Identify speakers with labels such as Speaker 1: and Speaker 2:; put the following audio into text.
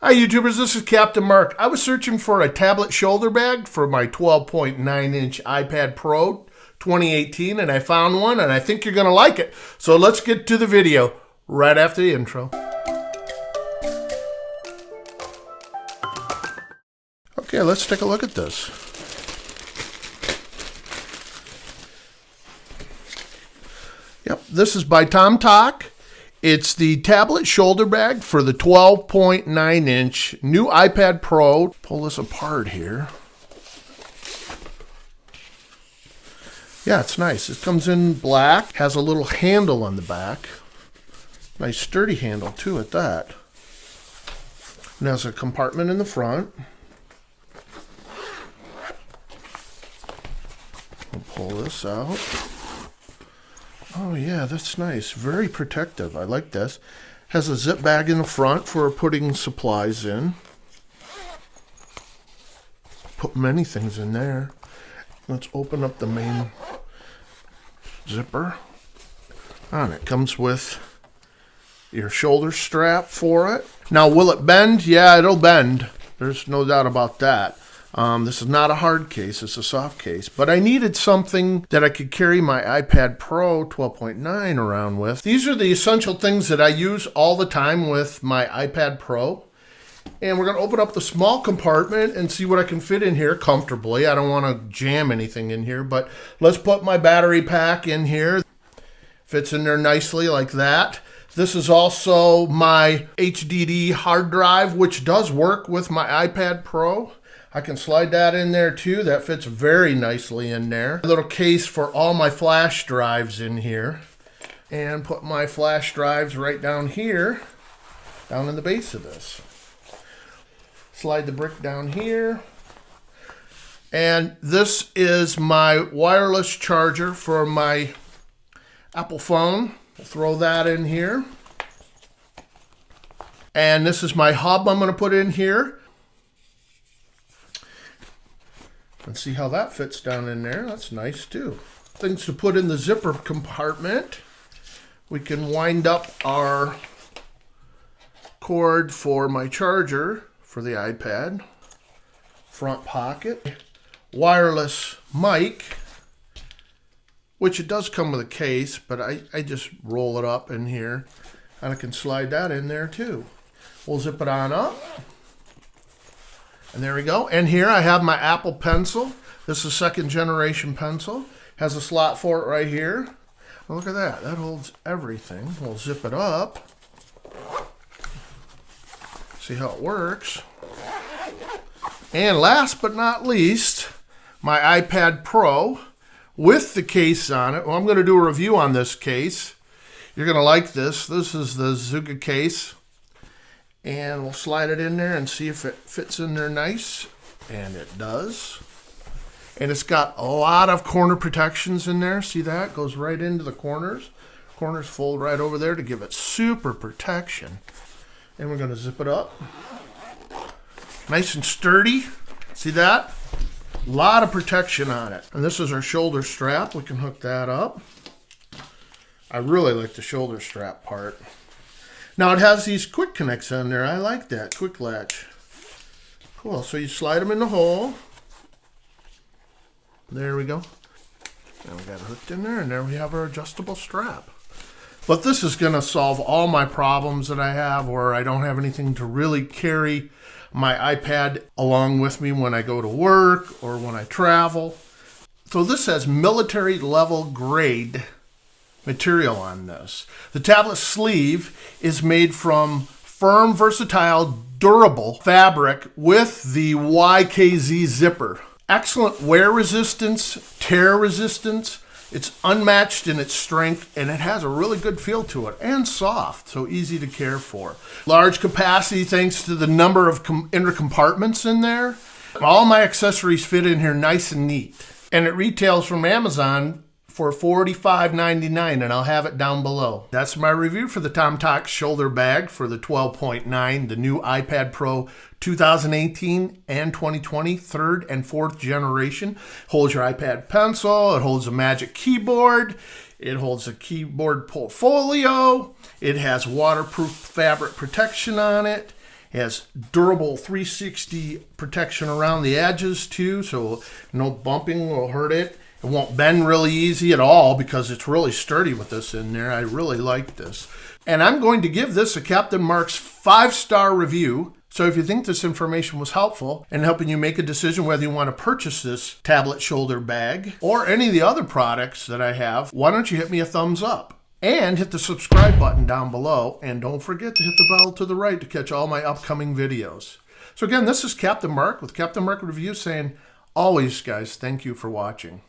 Speaker 1: Hi YouTubers, this is Captain Mark. I was searching for a tablet shoulder bag for my 12.9-inch iPad Pro 2018 and I found one and I think you're going to like it. So let's get to the video right after the intro. Okay, let's take a look at this. Yep, this is by Tomtoc. It's the tablet shoulder bag for the 12.9-inch new iPad Pro. Pull this apart here. Yeah, it's nice. It comes in black, has a little handle on the back. Nice sturdy handle too at that. And has a compartment in the front. We'll pull this out. Oh yeah, that's nice. Very protective. I like this. Has a zip bag in the front for putting supplies in. Put many things in there. Let's open up the main zipper. And it comes with your shoulder strap for it. Now, will it bend? Yeah, it'll bend. There's no doubt about that. This is not a hard case, it's a soft case, but I needed something that I could carry my iPad Pro 12.9 around with. These are the essential things that I use all the time with my iPad Pro. And we're going to open up the small compartment and see what I can fit in here comfortably. I don't want to jam anything in here, but let's put my battery pack in here. Fits in there nicely like that. This is also my HDD hard drive, which does work with my iPad Pro. I can slide that in there too. That fits very nicely in there. A little case for all my flash drives in here. And put my flash drives right down here, down in the base of this. Slide the brick down here. And this is my wireless charger for my Apple phone. I'll throw that in here. And this is my hub I'm going to put in here. And see how that fits down in there. That's nice too. Things to put in the zipper compartment. We can wind up our cord for my charger for the iPad. Front pocket. Wireless mic, which it does come with a case, but I just roll it up in here. And I can slide that in there too. We'll zip it on up. And there we go. And here I have my Apple Pencil. This is second generation pencil. Has a slot for it right here. Oh, look at that. That holds everything. We'll zip it up. See how it works. And last but not least, my iPad Pro with the case on it. Well, I'm going to do a review on this case. You're going to like this. This is the Zuga case. And we'll slide it in there and see if it fits in there nice. And it does. And it's got a lot of corner protections in there. See that? Goes right into the corners. Corners fold right over there to give it super protection. And we're going to zip it up. Nice and sturdy. See that? A lot of protection on it. And this is our shoulder strap. We can hook that up. I really like the shoulder strap part. Now it has these quick connects on there. I like that, quick latch. Cool, so you slide them in the hole. There we go. And we got it hooked in there, and there we have our adjustable strap. But this is gonna solve all my problems that I have where I don't have anything to really carry my iPad along with me when I go to work or when I travel. So this has military level grade material on this. The tablet sleeve is made from firm, versatile, durable fabric with the YKZ zipper. Excellent wear resistance, tear resistance. It's unmatched in its strength and it has a really good feel to it and soft, so easy to care for. Large capacity thanks to the number of inner compartments in there. All my accessories fit in here nice and neat. And it retails from Amazon for $45.99, and I'll have it down below. That's my review for the Tomtoc shoulder bag for the 12.9, the new iPad Pro 2018 and 2020, third and fourth generation. Holds your iPad Pencil, it holds a Magic Keyboard, it holds a keyboard portfolio, it has waterproof fabric protection on it, It has durable 360 protection around the edges too, so no bumping will hurt it. It won't bend really easy at all because it's really sturdy with this in there. I really like this. And I'm going to give this a Captain Mark's 5-star review. So if you think this information was helpful in helping you make a decision whether you want to purchase this tablet shoulder bag or any of the other products that I have, why don't you hit me a thumbs up and hit the subscribe button down below, and don't forget to hit the bell to the right to catch all my upcoming videos. So again, this is Captain Mark with Captain Mark Review saying, always guys, thank you for watching.